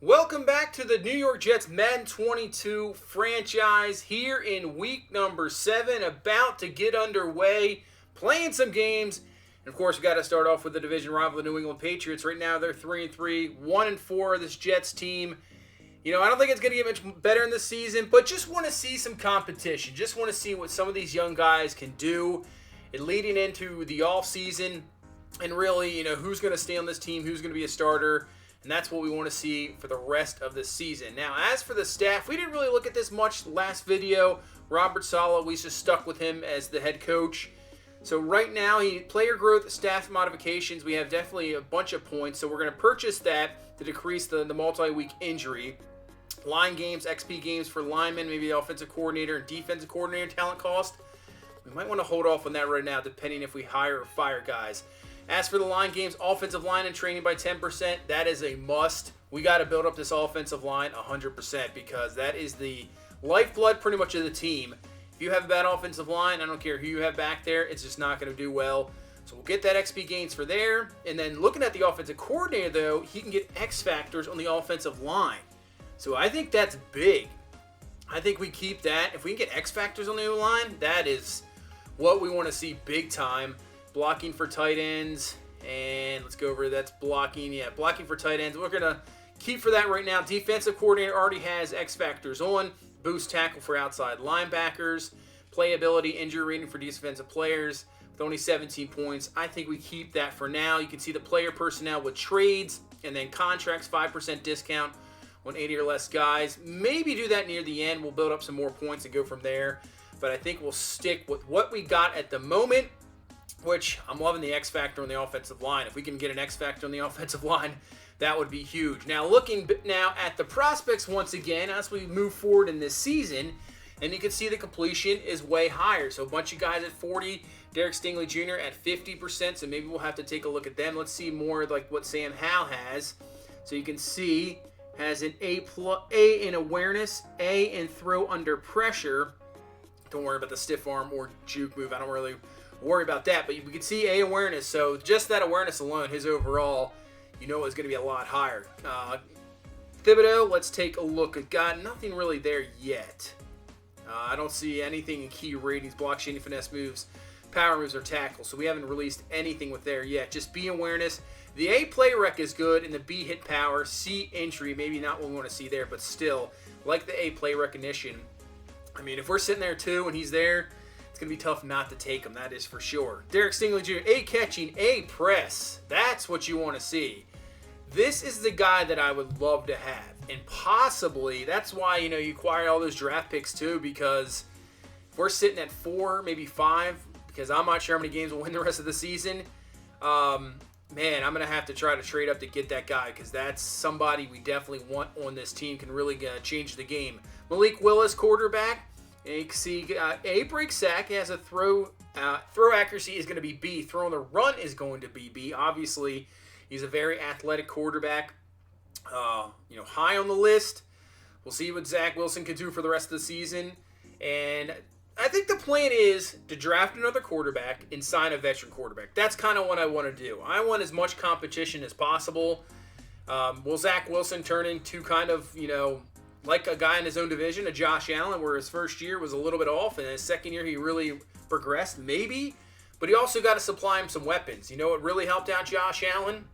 Welcome back to the New York Jets Madden 22 franchise here in week number 7, about to get underway, playing some games. And of course, we got to start off with the division rival, the New England Patriots. Right now, they're 3-3, 1-4. This Jets team, I don't think it's going to get much better in this season, but just want to see some competition. Just want to see what some of these young guys can do and leading into the offseason. And really, who's going to stay on this team, who's going to be a starter. And that's what we want to see for the rest of the season. Now, as for the staff, we didn't really look at this much last video. Robert Saleh, we just stuck with him as the head coach. So right now, player growth, staff modifications, we have definitely a bunch of points. So we're going to purchase that to decrease the multi-week injury. Line games, XP games for linemen, maybe the offensive coordinator and defensive coordinator talent cost. We might want to hold off on that right now, depending if we hire or fire guys. As for the line games, offensive line and training by 10%, that is a must. We got to build up this offensive line 100% because that is the lifeblood pretty much of the team. If you have a bad offensive line, I don't care who you have back there, it's just not going to do well. So we'll get that XP gains for there. And then looking at the offensive coordinator, though, he can get X factors on the offensive line. So I think that's big. I think we keep that. If we can get X factors on the O-line, that is what we want to see big time. Blocking for tight ends, and let's go over that's blocking. Yeah, blocking for tight ends. We're going to keep for that right now. Defensive coordinator already has X factors on. Boost tackle for outside linebackers. Playability, injury rating for defensive players with only 17 points. I think we keep that for now. You can see the player personnel with trades and then contracts, 5% discount on 80 or less guys. Maybe do that near the end. We'll build up some more points and go from there. But I think we'll stick with what we got at the moment, which I'm loving the X factor on the offensive line. If we can get an X factor on the offensive line, that would be huge. Now, looking now at the prospects once again, as we move forward in this season, and you can see the completion is way higher. So a bunch of guys at 40, Derek Stingley Jr. at 50%, so maybe we'll have to take a look at them. Let's see more like what Sam Howell has. So you can see has an A in awareness, A in throw under pressure. Don't worry about the stiff arm or juke move. I don't really worry about that, but we can see A awareness. So just that awareness alone, his overall, is going to be a lot higher. Thibodeau, let's take a look. Got nothing really there yet. I don't see anything in key ratings, block, shady, finesse moves, power moves, or tackles. So we haven't released anything with there yet. Just B awareness. The A play rec is good, and the B hit power. C entry, maybe not what we want to see there, but still, like the A play recognition. I mean, if we're sitting there too and he's there, it's going to be tough not to take him, that is for sure. Derek Stingley Jr., A catching, A press. That's what you want to see. This is the guy that I would love to have. And possibly, that's why, you acquire all those draft picks too, because if we're sitting at 4, maybe 5, because I'm not sure how many games we'll win the rest of the season, man, I'm going to have to try to trade up to get that guy, because that's somebody we definitely want on this team, can really change the game. Malik Willis, quarterback. And you can see A break sack. He has a throw accuracy is going to be B. Throw on the run is going to be B. Obviously, he's a very athletic quarterback. High on the list. We'll see what Zach Wilson can do for the rest of the season. And I think the plan is to draft another quarterback and sign a veteran quarterback. That's kind of what I want to do. I want as much competition as possible. Will Zach Wilson turn into kind of, like a guy in his own division, a Josh Allen, where his first year was a little bit off, and his second year he really progressed, maybe. But he also got to supply him some weapons. What really helped out Josh Allen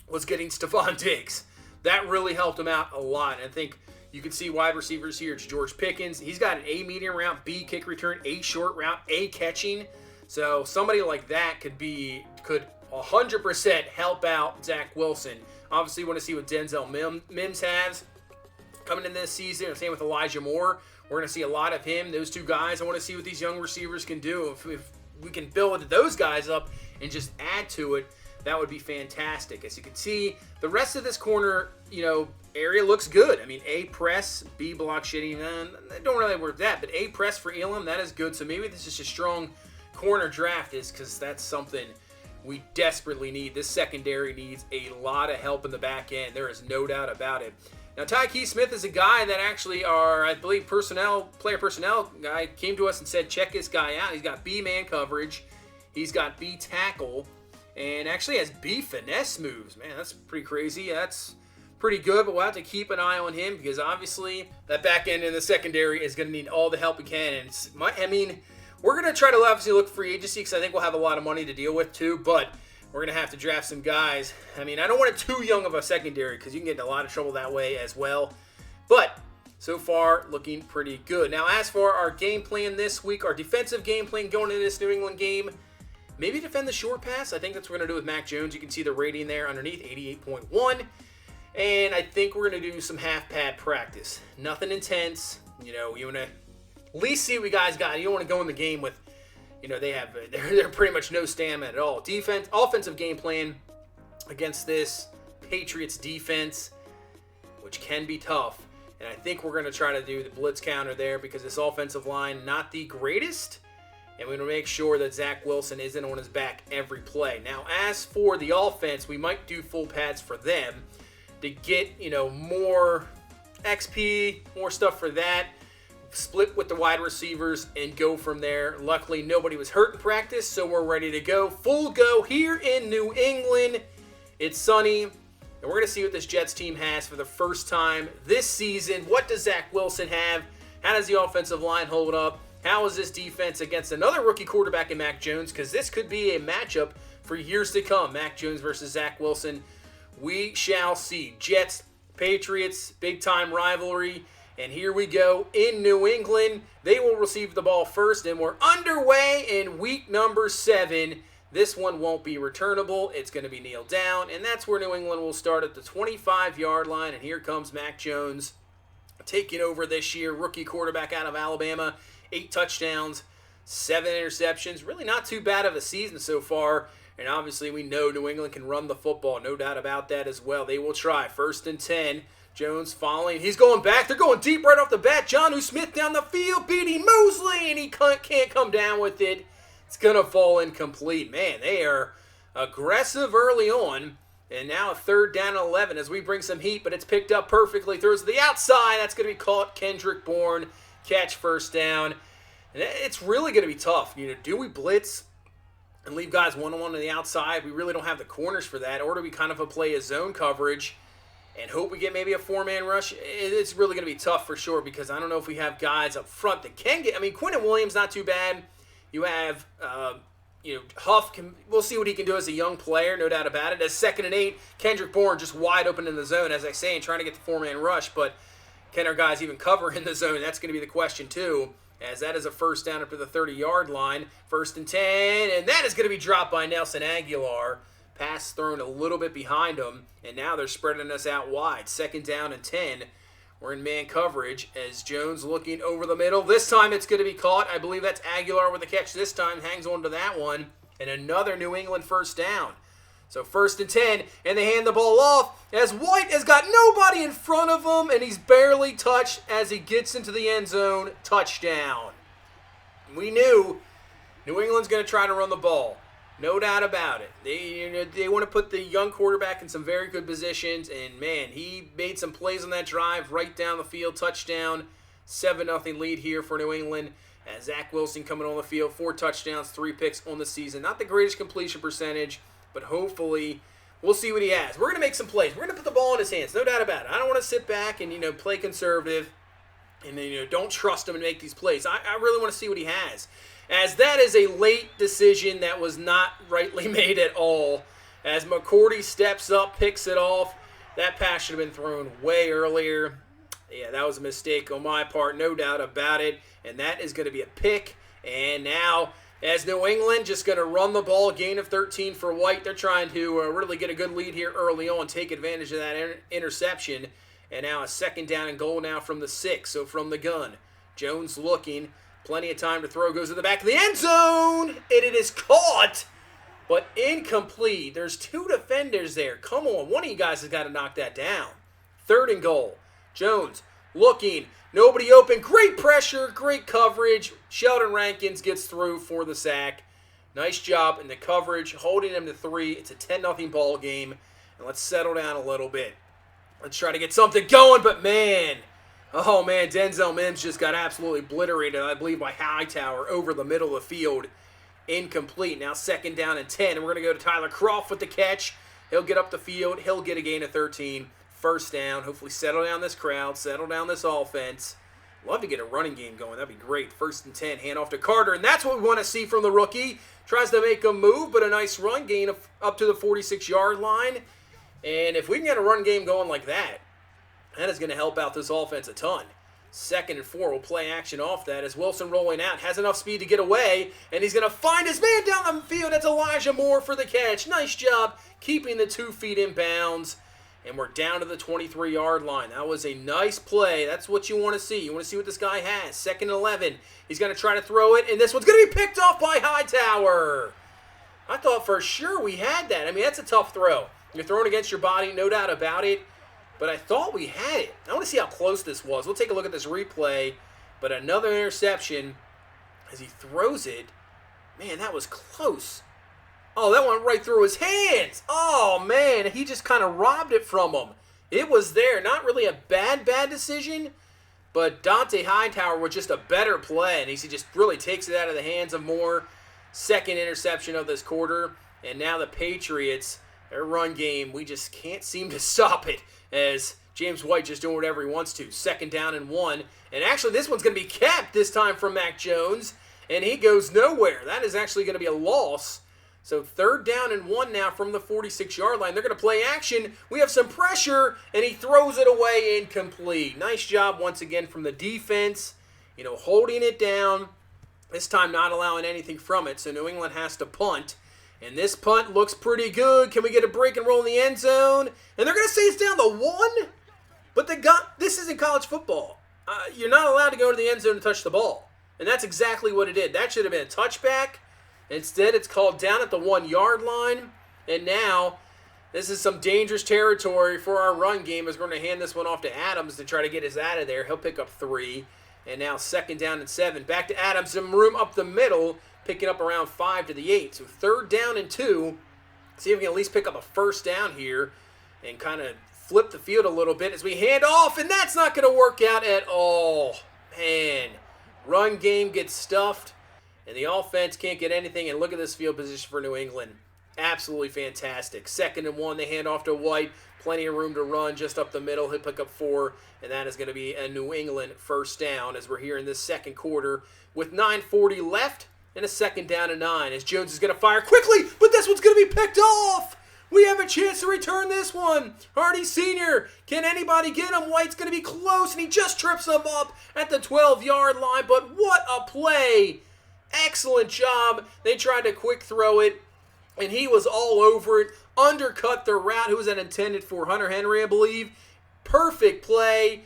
was getting Stephon Diggs. That really helped him out a lot. And I think you can see wide receivers here. It's George Pickens. He's got an A medium route, B kick return, A short route, A catching. So somebody like that could 100% help out Zach Wilson. Obviously, you want to see what Denzel Mims has coming in this season. Same with Elijah Moore. We're going to see a lot of him. Those two guys, I want to see what these young receivers can do. If we can build those guys up and just add to it, that would be fantastic. As you can see, the rest of this corner, area looks good. I mean, A press, B block shitty. I don't really work that, but A press for Elam, that is good. So maybe this is a strong corner draft, is because that's something we desperately need. This secondary needs a lot of help in the back end. There is no doubt about it. Now, Tyke Smith is a guy that actually I believe, player personnel guy came to us and said, check this guy out. He's got B man coverage. He's got B tackle. And actually has B finesse moves. Man, that's pretty crazy. That's pretty good, but we'll have to keep an eye on him because obviously that back end in the secondary is going to need all the help we can. And we're going to try to obviously look free agency because I think we'll have a lot of money to deal with too, but we're going to have to draft some guys. I don't want it too young of a secondary because you can get in a lot of trouble that way as well. But so far, looking pretty good. Now, as for our game plan this week, our defensive game plan going into this New England game, maybe defend the short pass. I think that's what we're going to do with Mac Jones. You can see the rating there underneath, 88.1. And I think we're going to do some half-pad practice. Nothing intense. You want to at least see what you guys got. You don't want to go in the game with, they're pretty much no stamina at all. Offensive game plan against this Patriots defense, which can be tough. And I think we're going to try to do the blitz counter there because this offensive line, not the greatest. And we're going to make sure that Zach Wilson isn't on his back every play. Now, as for the offense, we might do full pads for them to get, more XP, more stuff for that. Split with the wide receivers and go from there. Luckily, nobody was hurt in practice, so we're ready to go. Full go here in New England. It's sunny. And we're going to see what this Jets team has for the first time this season. What does Zach Wilson have? How does the offensive line hold up? How is this defense against another rookie quarterback in Mac Jones? Because this could be a matchup for years to come. Mac Jones versus Zach Wilson. We shall see. Jets, Patriots, big-time rivalry. And here we go in New England. They will receive the ball first, and we're underway in week number 7. This one won't be returnable. It's going to be kneeled down, and that's where New England will start at the 25-yard line. And here comes Mac Jones taking over this year. Rookie quarterback out of Alabama. 8 touchdowns, 7 interceptions. Really not too bad of a season so far. And obviously we know New England can run the football. No doubt about that as well. They will try. 1st and 10. Jones following. He's going back. They're going deep right off the bat. Jonnu Smith down the field, beating Mosley, and he can't come down with it. It's going to fall incomplete. Man, they are aggressive early on. And now a 3rd down and 11 as we bring some heat, but it's picked up perfectly. Throws to the outside. That's going to be caught. Kendrick Bourne. Catch, 1st down. And it's really going to be tough. Do we blitz and leave guys one-on-one on the outside? We really don't have the corners for that. Or do we kind of play a zone coverage and hope we get maybe a 4-man rush? It's really going to be tough for sure because I don't know if we have guys up front that can get. Quinton Williams, not too bad. You have, Huff. We'll see what he can do as a young player, no doubt about it. As 2nd and 8, Kendrick Bourne just wide open in the zone, as I say, and trying to get the 4-man rush. But can our guys even cover in the zone? That's going to be the question too, as that is a 1st down up to the 30-yard line. 1st and 10, and that is going to be dropped by Nelson Aguilar. Pass thrown a little bit behind him, and now they're spreading us out wide. 2nd down and 10. We're in man coverage as Jones looking over the middle. This time it's going to be caught. I believe that's Aguilar with the catch this time. Hangs on to that one. And another New England 1st down. So 1st and 10, and they hand the ball off as White has got nobody in front of him, and he's barely touched as he gets into the end zone. Touchdown. We knew New England's going to try to run the ball. No doubt about it. They want to put the young quarterback in some very good positions, and man, he made some plays on that drive right down the field. Touchdown, 7-0 lead here for New England. As Zach Wilson coming on the field, 4 touchdowns, 3 picks on the season. Not the greatest completion percentage, but hopefully we'll see what he has. We're going to make some plays. We're going to put the ball in his hands, no doubt about it. I don't want to sit back and play conservative and don't trust him and make these plays. I really want to see what he has. As that is a late decision that was not rightly made at all. As McCourty steps up, picks it off. That pass should have been thrown way earlier. Yeah, that was a mistake on my part, no doubt about it. And that is going to be a pick. And now, as New England just going to run the ball, gain of 13 for White. They're trying to really get a good lead here early on, take advantage of that interception. And now a 2nd down and goal now from the 6, so from the gun. Jones looking. Plenty of time to throw. Goes to the back of the end zone. And it is caught, but incomplete. There's 2 defenders there. Come on. One of you guys has got to knock that down. 3rd and goal. Jones looking. Nobody open. Great pressure. Great coverage. Sheldon Rankins gets through for the sack. Nice job in the coverage. Holding him to 3. It's a 10-0 ball game. And let's settle down a little bit. Let's try to get something going, but man. Oh, man, Denzel Mims just got absolutely obliterated, I believe, by Hightower over the middle of the field. Incomplete. Now 2nd down and 10, and we're going to go to Tyler Croft with the catch. He'll get up the field. He'll get a gain of 13. first down. Hopefully settle down this crowd, settle down this offense. Love to get a running game going. That'd be great. 1st and 10, hand off to Carter, and that's what we want to see from the rookie. Tries to make a move, but a nice run gain up to the 46-yard line. And if we can get a run game going like that, that is going to help out this offense a ton. 2nd and 4, we'll play action off that as Wilson rolling out. Has enough speed to get away, and he's going to find his man down the field. That's Elijah Moore for the catch. Nice job keeping the 2 feet in bounds. And we're down to the 23-yard line. That was a nice play. That's what you want to see. You want to see what this guy has. 2nd and 11. He's going to try to throw it, and this one's going to be picked off by Hightower. I thought for sure we had that. I mean, that's a tough throw. You're throwing against your body, no doubt about it. But I thought we had it. I want to see how close this was. We'll take a look at this replay. But another interception as he throws it. Man, that was close. Oh, that went right through his hands. Oh, man, he just kind of robbed it from him. It was there. Not really a bad decision, but Dante Hightower was just a better play, and he just really takes it out of the hands of Moore. 2nd interception of this quarter, and now the Patriots, their run game, we just can't seem to stop it as James White just doing whatever he wants to. 2nd down and 1, and actually this one's going to be capped this time from Mac Jones, and he goes nowhere. That is actually going to be a loss. So 3rd down and 1 now from the 46-yard line. They're going to play action. We have some pressure, and he throws it away incomplete. Nice job once again from the defense, holding it down. This time not allowing anything from it, so New England has to punt. And this punt looks pretty good. Can we get a break and roll in the end zone? And they're going to say it's down to 1? But this isn't college football. You're not allowed to go to the end zone and touch the ball. And that's exactly what it did. That should have been a touchback. Instead, it's called down at the 1-yard line. And now, this is some dangerous territory for our run game as we're going to hand this one off to Adams to try to get us out of there. He'll pick up 3. And now 2nd down and 7. Back to Adams. Some room up the middle, picking up around 5 to the 8. So 3rd down and 2. See if we can at least pick up a first down here and kind of flip the field a little bit as we hand off. And that's not going to work out at all. Man, run game gets stuffed. And the offense can't get anything. And look at this field position for New England. Absolutely fantastic. 2nd and 1, they hand off to White. Plenty of room to run just up the middle. He'll pick up 4. And that is going to be a New England first down as we're here in this second quarter with 9:40 left and a 2nd down and 9. As Jones is going to fire quickly, but this one's going to be picked off. We have a chance to return this one. Hardy Sr., can anybody get him? White's going to be close, and he just trips him up at the 12-yard line. But what a play. Excellent job. They tried to quick throw it, and he was all over it. Undercut the route. Who was that intended for? Hunter Henry, I believe. Perfect play.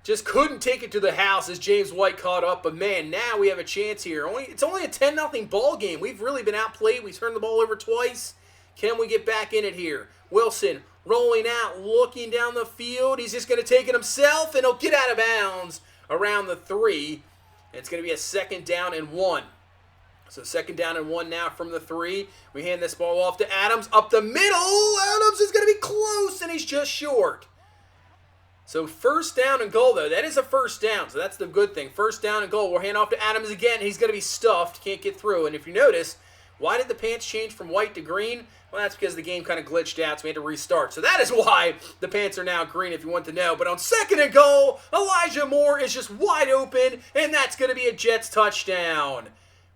Just couldn't take it to the house as James White caught up. But, man, now we have a chance here. It's only a 10-0 ball game. We've really been outplayed. We turned the ball over twice. Can we get back in it here? Wilson rolling out, looking down the field. He's just going to take it himself, and he'll get out of bounds around the 3. And it's going to be a 2nd down and 1. So 2nd down and 1 now from the 3. We hand this ball off to Adams up the middle. Adams is going to be close, and he's just short. So 1st down and goal, though. That is a first down, so that's the good thing. 1st down and goal. We'll hand off to Adams again. He's going to be stuffed. Can't get through. And if you notice, why did the pants change from white to green? Well, that's because the game kind of glitched out, so we had to restart. So that is why the pants are now green, if you want to know. But on 2nd and goal, Elijah Moore is just wide open, and that's going to be a Jets touchdown.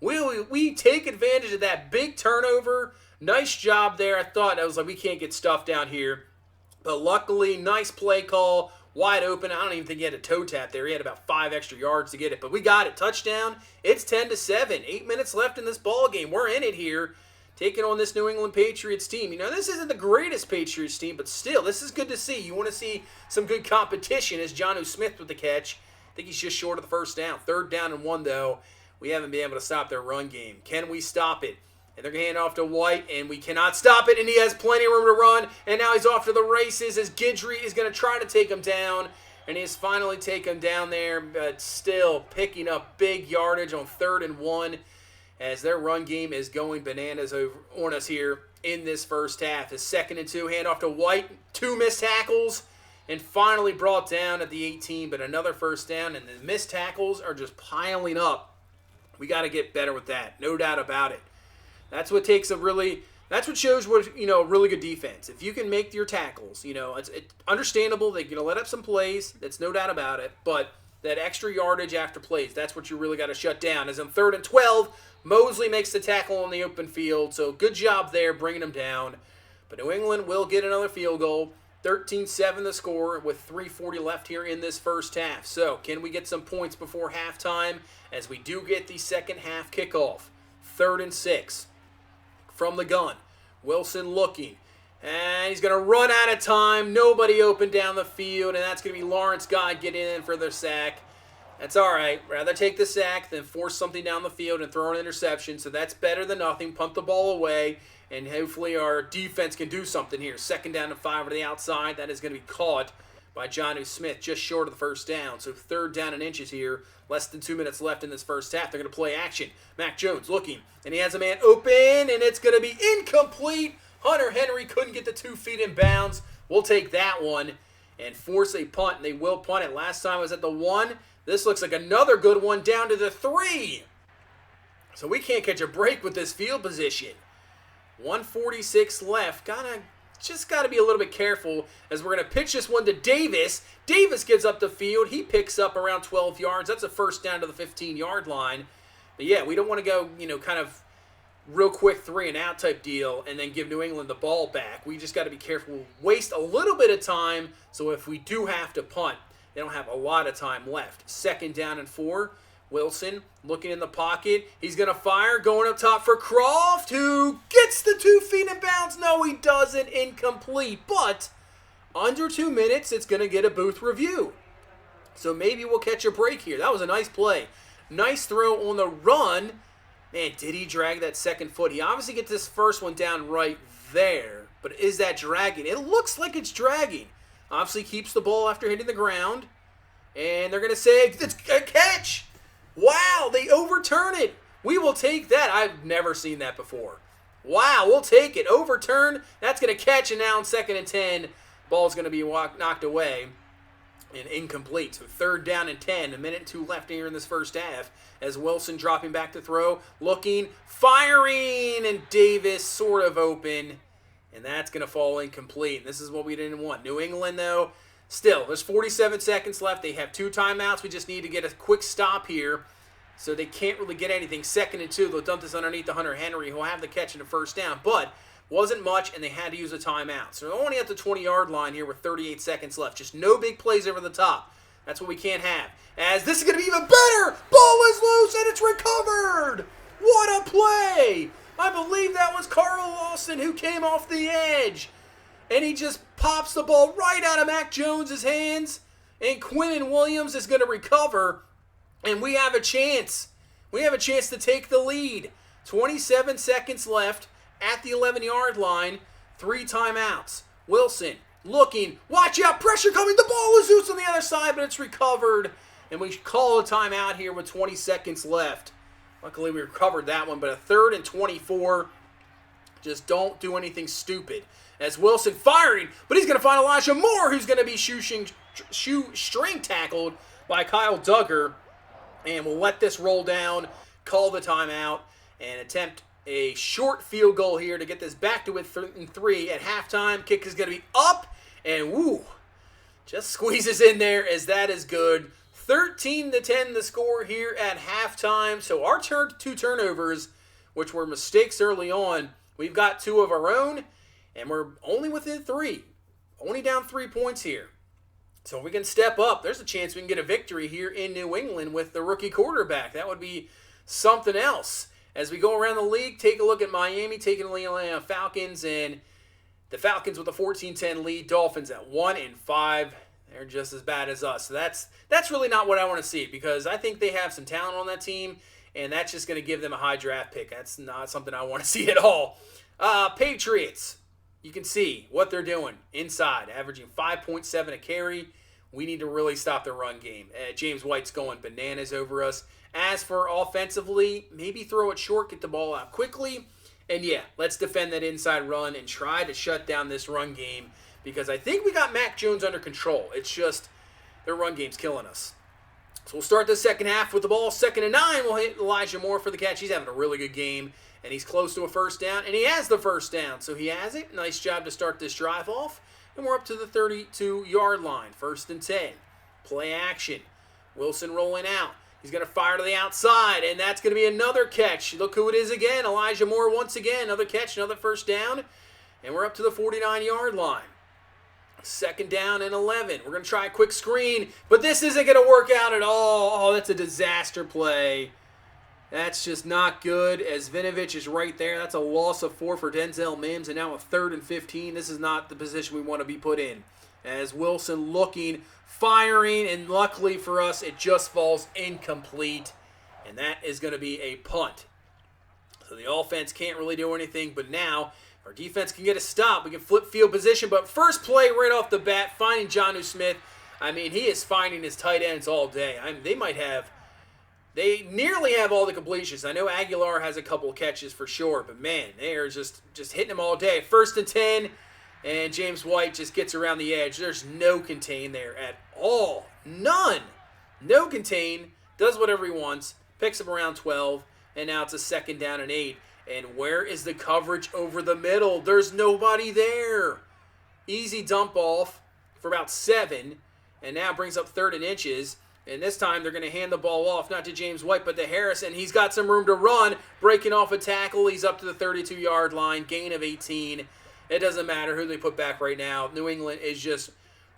We take advantage of that big turnover. Nice job there. I was like, we can't get stuffed down here. But luckily, nice play call. Wide open. I don't even think he had a toe tap there. He had about 5 extra yards to get it. But we got it. Touchdown. It's 10-7. 8 minutes left in this ball game. We're in it here. Taking on this New England Patriots team. This isn't the greatest Patriots team, but still, this is good to see. You want to see some good competition as Jonnu Smith with the catch. I think he's just short of the first down. 3rd down and 1, though. We haven't been able to stop their run game. Can we stop it? And they're going to hand off to White, and we cannot stop it, and he has plenty of room to run. And now he's off to the races as Guidry is going to try to take him down. And he has finally taken him down there, but still picking up big yardage on 3rd and 1 as their run game is going bananas on us here in this first half. His 2nd and 2, hand off to White. 2 missed tackles, and finally brought down at the 18, but another first down, and the missed tackles are just piling up. We got to get better with that, no doubt about it. That's what takes a really That's what shows what, really good defense. If you can make your tackles, it's understandable they're going to let up some plays. That's no doubt about it. But that extra yardage after plays, that's what you really got to shut down. As in 3rd and 12, Mosley makes the tackle on the open field. So good job there bringing them down. But New England will get another field goal. 13-7 the score with 3:40 left here in this first half. So can we get some points before halftime as we do get the second half kickoff? 3rd and 6 from the gun. Wilson looking. And he's going to run out of time. Nobody open down the field. And that's going to be Lawrence Guy getting in for the sack. That's all right. Rather take the sack than force something down the field and throw an interception. So that's better than nothing. Punt the ball away. And hopefully our defense can do something here. 2nd down and 5 to the outside. That is going to be caught by Jonnu Smith just short of the first down. So 3rd down and inches here. Less than 2 minutes left in this first half. They're going to play action. Mac Jones looking. And he has a man open. And it's going to be incomplete. Hunter Henry couldn't get the 2 feet in bounds. We'll take that one and force a punt. And they will punt it. Last time it was at the 1. This looks like another good one down to the 3. So we can't catch a break with this field position. 1:46 left. Just got to be a little bit careful as we're going to pitch this one to Davis. Davis gets up the field. He picks up around 12 yards. That's a first down to the 15-yard line. But yeah, we don't want to go, kind of real quick 3-and-out type deal and then give New England the ball back. We just got to be careful. Waste a little bit of time so if we do have to punt, they don't have a lot of time left. 2nd down and 4. Wilson looking in the pocket. He's going to fire. Going up top for Croft, who gets the 2 feet in bounds. No, he doesn't. Incomplete. But under 2 minutes, it's going to get a booth review. So maybe we'll catch a break here. That was a nice play. Nice throw on the run. Man, did he drag that second foot? He obviously gets this first one down right there. But is that dragging? It looks like it's dragging. Obviously keeps the ball after hitting the ground. And they're going to say, it's a catch. Wow, they overturn it. We will take that. I've never seen that before. Wow, we'll take it. Overturn. That's going to catch, and now in 2nd and 10, ball's going to be knocked away and incomplete. So 3rd down and 10, 1:02 minutes left here in this first half as Wilson dropping back to throw, looking, firing, and Davis sort of open, and that's going to fall incomplete. This is what we didn't want. New England, though, still, there's 47 seconds left. They have 2 timeouts. We just need to get a quick stop here. So they can't really get anything. 2nd and 2. They'll dump this underneath to Hunter Henry, who'll have the catch in the first down. But wasn't much, and they had to use a timeout. So they're only at the 20-yard line here with 38 seconds left. Just no big plays over the top. That's what we can't have. As this is going to be even better. Ball is loose, and it's recovered. What a play. I believe that was Carl Lawson who came off the edge. And he just pops the ball right out of Mac Jones' hands. And Quinnen Williams is going to recover. And we have a chance. We have a chance to take the lead. 27 seconds left at the 11-yard line. 3 timeouts. Wilson looking. Watch out. Pressure coming. The ball is loose on the other side, but it's recovered. And we call a timeout here with 20 seconds left. Luckily, we recovered that one. But a 3rd and 24. Just don't do anything stupid. As Wilson firing, but he's going to find Elijah Moore, who's going to be shoestring tackled by Kyle Duggar. And we'll let this roll down, call the timeout, and attempt a short field goal here to get this back to 3 at halftime. Kick is going to be up, and woo, just squeezes in there as that is good. 13-10 the score here at halftime. So our 2 turnovers, which were mistakes early on, we've got 2 of our own, and we're only within 3. Only down 3 points here. So if we can step up, there's a chance we can get a victory here in New England with the rookie quarterback. That would be something else. As we go around the league, take a look at Miami taking the lead on the Falcons, and the Falcons with a 14-10 lead. Dolphins at 1-5. They're just as bad as us. So that's really not what I want to see, because I think they have some talent on that team, and that's just going to give them a high draft pick. That's not something I want to see at all. Patriots, you can see what they're doing inside, averaging 5.7 a carry. We need to really stop the run game. James White's going bananas over us. As for offensively, maybe throw it short, get the ball out quickly. And yeah, let's defend that inside run and try to shut down this run game, because I think we got Mac Jones under control. It's just their run game's killing us. So we'll start the second half with the ball. 2nd and 9. We'll hit Elijah Moore for the catch. He's having a really good game, and he's close to a first down, and he has the first down. So he has it. Nice job to start this drive off. And we're up to the 32-yard line. 1st and 10. Play action. Wilson rolling out. He's going to fire to the outside, and that's going to be another catch. Look who it is again. Elijah Moore once again. Another catch, another first down. And we're up to the 49-yard line. 2nd down and 11. We're going to try a quick screen, but this isn't going to work out at all. Oh, that's a disaster play. That's just not good, as Vinovich is right there. That's a loss of 4 for Denzel Mims, and now a 3rd and 15. This is not the position we want to be put in. As Wilson looking, firing, and luckily for us, it just falls incomplete, and that is going to be a punt. So the offense can't really do anything, but now our defense can get a stop. We can flip field position, but first play right off the bat, finding Jonnu Smith. I mean, he is finding his tight ends all day. They nearly have all the completions. I know Aguilar has a couple catches for sure, but man, they are just hitting them all day. 1st and 10, and James White just gets around the edge. There's no contain there at all. None. No contain. Does whatever he wants. Picks up around 12, and now it's a 2nd down and 8. And where is the coverage over the middle? There's nobody there. Easy dump off for about 7, and now brings up 3rd and inches. And this time they're going to hand the ball off, not to James White, but to Harris, and he's got some room to run. Breaking off a tackle, he's up to the 32-yard line, gain of 18. It doesn't matter who they put back right now. New England is just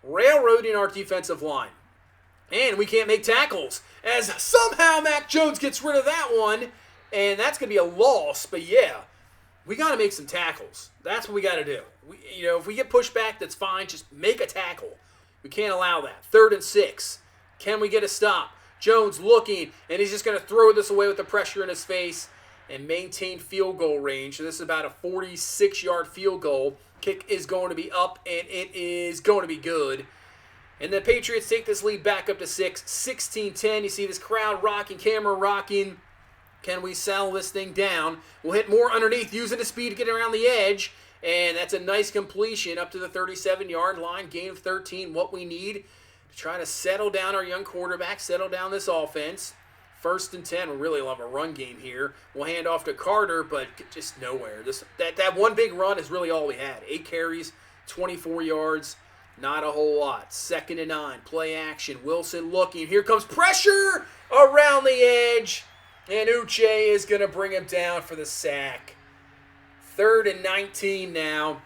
railroading our defensive line. And we can't make tackles, as somehow Mac Jones gets rid of that one. And that's going to be a loss, but yeah, we got to make some tackles. That's what we got to do. If we get pushed back, that's fine. Just make a tackle. We can't allow that. 3rd and 6. Can we get a stop? Jones looking, and he's just going to throw this away with the pressure in his face and maintain field goal range. So this is about a 46-yard field goal. Kick is going to be up, and it is going to be good. And the Patriots take this lead back up to 6, 16-10. You see this crowd rocking, camera rocking. Can we settle this thing down? We'll hit Moore underneath, using the speed to get around the edge. And that's a nice completion up to the 37-yard line. Gain of 13, what we need to try to settle down our young quarterback, settle down this offense. 1st and 10, we really love a run game here. We'll hand off to Carter, but just nowhere. That one big run is really all we had. 8 carries, 24 yards, not a whole lot. 2nd and 9, play action. Wilson looking. Here comes pressure around the edge. And Uche is going to bring him down for the sack. 3rd and 19 now,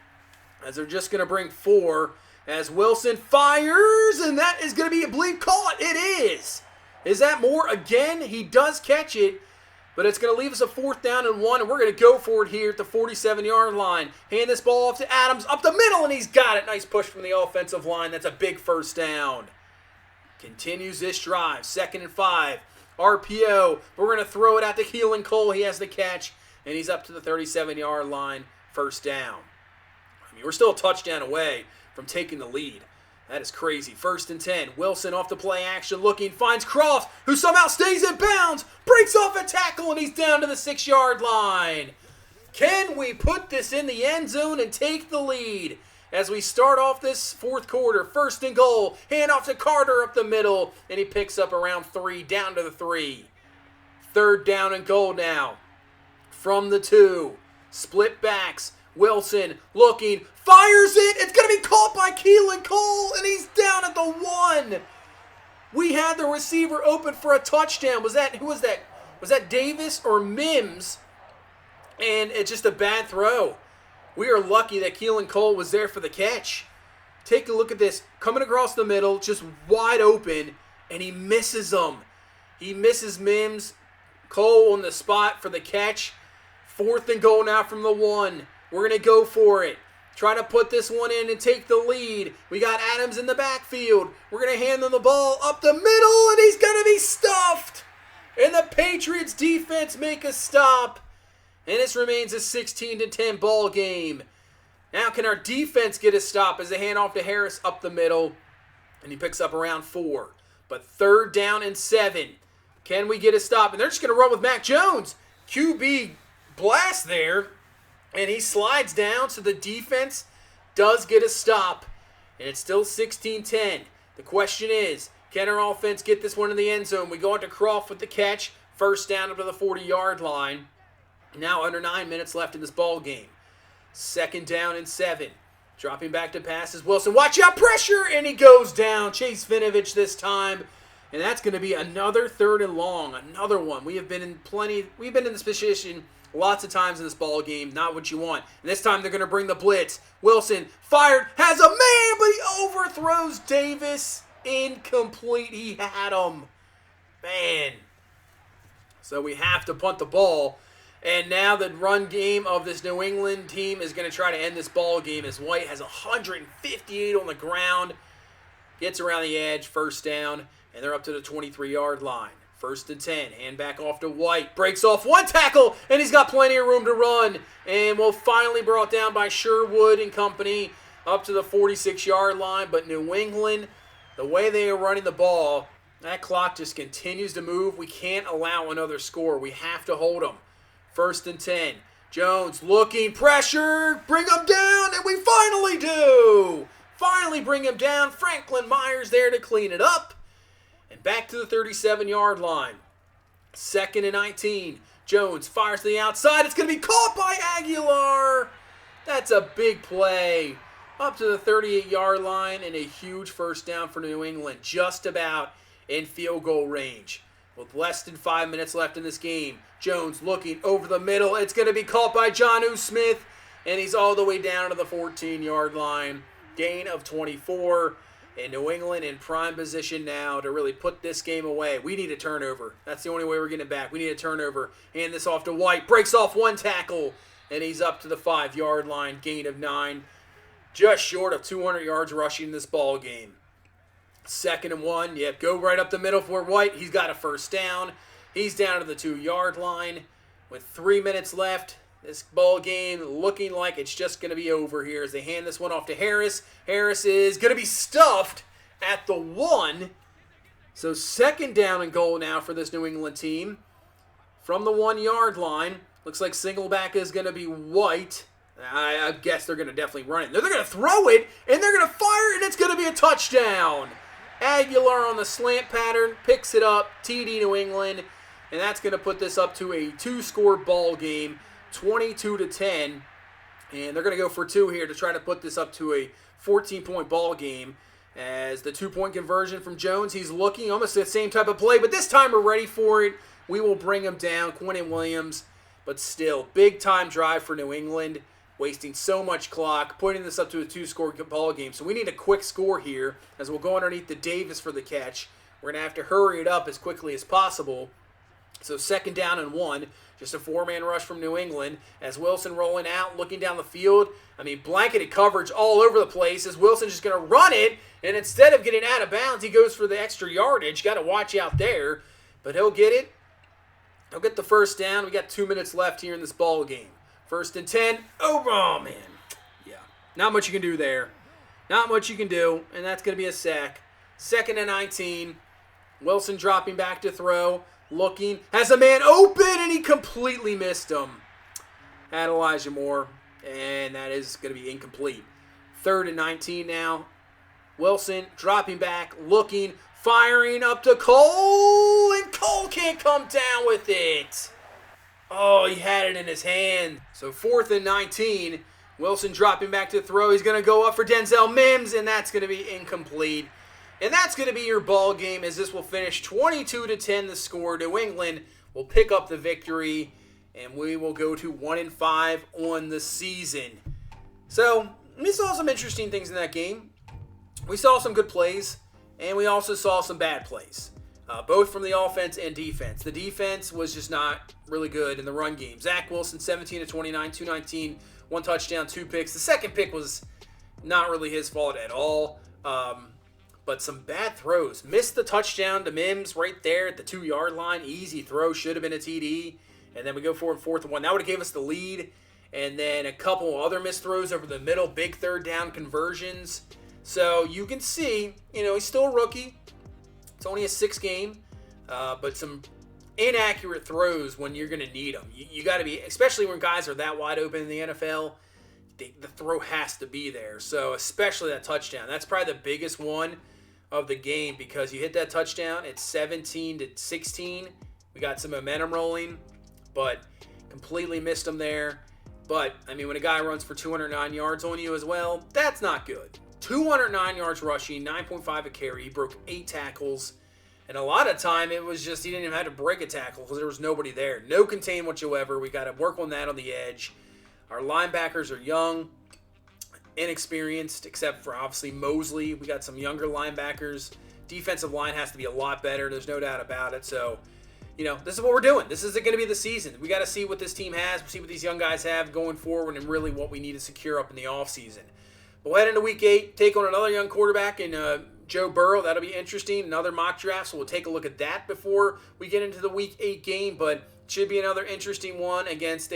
as they're just going to bring 4. As Wilson fires, and that is going to be, I believe, caught. It is. Is that Moore again? He does catch it, but it's going to leave us a 4th down and 1, and we're going to go for it here at the 47-yard line. Hand this ball off to Adams, up the middle, and he's got it. Nice push from the offensive line. That's a big first down. Continues this drive. 2nd and 5. RPO. We're going to throw it out to Keelan Cole. He has the catch, and he's up to the 37-yard line. 1st down. I mean, we're still a touchdown away from taking the lead. That is crazy. 1st and 10. Wilson off the play action looking. Finds Croft, who somehow stays in bounds. Breaks off a tackle, and he's down to the 6-yard line. Can we put this in the end zone and take the lead? As we start off this 4th quarter, 1st and goal. Hand off to Carter up the middle, and he picks up around 3, down to the 3. 3rd down and goal now. From the 2. Split backs. Wilson looking. Fires it. It's going to be caught by Keelan Cole, and he's down at the 1. We had the receiver open for a touchdown. Who was that? Was that Davis or Mims? And it's just a bad throw. We are lucky that Keelan Cole was there for the catch. Take a look at this. Coming across the middle, just wide open, and he misses them. He misses Mims. Cole on the spot for the catch. 4th and goal now from the 1. We're going to go for it. Try to put this one in and take the lead. We got Adams in the backfield. We're going to hand him the ball up the middle, and he's going to be stuffed. And the Patriots defense make a stop. And this remains a 16-10 ball game. Now can our defense get a stop as they hand off to Harris up the middle. And he picks up around 4. But 3rd down and 7. Can we get a stop? And they're just going to run with Mac Jones. QB blast there. And he slides down, so the defense does get a stop. And it's still 16-10. The question is, Can our offense get this one in the end zone? We go into Croft with the catch. First down up to the 40-yard line. Now under 9 minutes left in this ball game. Second down and 7. Dropping back to passes. Wilson, watch out, pressure, and he goes down. Chase Vinovich this time. And that's going to be another 3rd and long. Another one. We've been in this position lots of times in this ball game. Not what you want. And this time they're going to bring the blitz. Wilson fired, has a man, but he overthrows Davis. Incomplete. He had him. Man. So we have to punt the ball. And now the run game of this New England team is going to try to end this ball game as White has 158 on the ground. Gets around the edge, first down, and they're up to the 23-yard line. 1st and 10, hand back off to White. Breaks off one tackle, and he's got plenty of room to run. And will finally brought down by Sherwood and company up to the 46-yard line. But New England, the way they are running the ball, that clock just continues to move. We can't allow another score. We have to hold them. 1st and 10. Jones looking, pressure, bring him down, and we finally do. Finally bring him down. Franklin Myers there to clean it up. And back to the 37-yard line. 2nd and 19. Jones fires to the outside. It's going to be caught by Aguilar. That's a big play. Up to the 38-yard line and a huge first down for New England. Just about in field goal range. With less than 5 minutes left in this game, Jones looking over the middle. It's going to be caught by Jonnu Smith, and he's all the way down to the 14-yard line. Gain of 24, and New England in prime position now to really put this game away. We need a turnover. That's the only way we're getting it back. We need a turnover. Hand this off to White. Breaks off one tackle, and he's up to the 5-yard line. Gain of 9. Just short of 200 yards rushing in this ball game. 2nd and 1. Yep, go right up the middle for White. He's got a first down. He's down to the 2-yard line. With 3 minutes left, this ball game looking like it's just going to be over here as they hand this one off to Harris. Harris is going to be stuffed at the 1. So 2nd down and goal now for this New England team. From the 1-yard line, looks like singleback is going to be White. I guess they're going to definitely run it. They're going to throw it, and they're going to fire it, and it's going to be a touchdown. Aguilar on the slant pattern, picks it up, TD New England, and that's going to put this up to a 2-score ball game, 22-10, and they're going to go for 2 here to try to put this up to a 14-point ball game. As the 2-point conversion from Jones, he's looking almost the same type of play, but this time we're ready for it. We will bring him down, Quentin Williams, but still, big-time drive for New England. Wasting so much clock, putting this up to a 2-score ball game. So we need a quick score here as we'll go underneath the Davis for the catch. We're going to have to hurry it up as quickly as possible. So 2nd down and 1, just a 4-man rush from New England as Wilson rolling out, looking down the field. I mean, blanketed coverage all over the place as Wilson's just going to run it. And instead of getting out of bounds, he goes for the extra yardage. Got to watch out there. But he'll get it. He'll get the first down. We got 2 minutes left here in this ball game. 1st and 10. Oh, man. Yeah. Not much you can do there. Not much you can do. And that's going to be a sack. 2nd and 19. Wilson dropping back to throw. Looking. Has a man open, and he completely missed him. Had Elijah Moore. And that is going to be incomplete. 3rd and 19 now. Wilson dropping back. Looking. Firing up to Cole. And Cole can't come down with it. Oh, he had it in his hand. So 4th and 19. Wilson dropping back to throw. He's going to go up for Denzel Mims, and that's going to be incomplete. And that's going to be your ball game as this will finish 22-10 the score. New England will pick up the victory, and we will go to 1-5 on the season. So we saw some interesting things in that game. We saw some good plays, and we also saw some bad plays. Both from the offense and defense. The defense was just not really good in the run game. Zach Wilson, 17-29, 219, 1 touchdown, 2 picks. The second pick was not really his fault at all. But some bad throws. Missed the touchdown to Mims right there at the 2-yard line. Easy throw. Should have been a TD. And then we go forward 4th and 1. That would have gave us the lead. And then a couple other missed throws over the middle. Big 3rd down conversions. So you can see, he's still a rookie. It's only a 6 game, but some inaccurate throws when you're going to need them. You got to be, especially when guys are that wide open in the NFL, the throw has to be there. So especially that touchdown. That's probably the biggest one. of the game because you hit that touchdown. It's 17-16. We got some momentum rolling, but completely missed them there. But, I mean, when a guy runs for 209 yards on you as well, that's not good. 209 yards rushing, 9.5 a carry. He broke 8 tackles. And a lot of time, it was just he didn't even have to break a tackle because there was nobody there. No contain whatsoever. We got to work on that on the edge. Our linebackers are young, inexperienced, except for obviously Mosley. We got some younger linebackers. Defensive line has to be a lot better. There's no doubt about it. So, this is what we're doing. This isn't going to be the season. We got to see what this team has, see what these young guys have going forward, and really what we need to secure up in the offseason. But we'll head into Week 8, take on another young quarterback in Joe Burrow. That'll be interesting. Another mock draft, so we'll take a look at that before we get into the Week 8 game. But it should be another interesting one against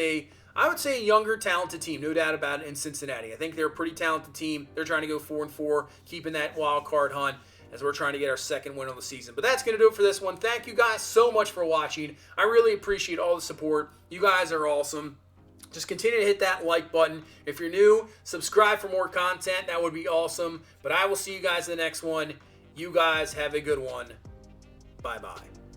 I would say a younger, talented team, no doubt about it, in Cincinnati. I think they're a pretty talented team. They're trying to go 4-4, keeping that wild card hunt as we're trying to get our second win on the season. But that's going to do it for this one. Thank you guys so much for watching. I really appreciate all the support. You guys are awesome. Just continue to hit that like button. If you're new, subscribe for more content. That would be awesome. But I will see you guys in the next one. You guys have a good one. Bye-bye.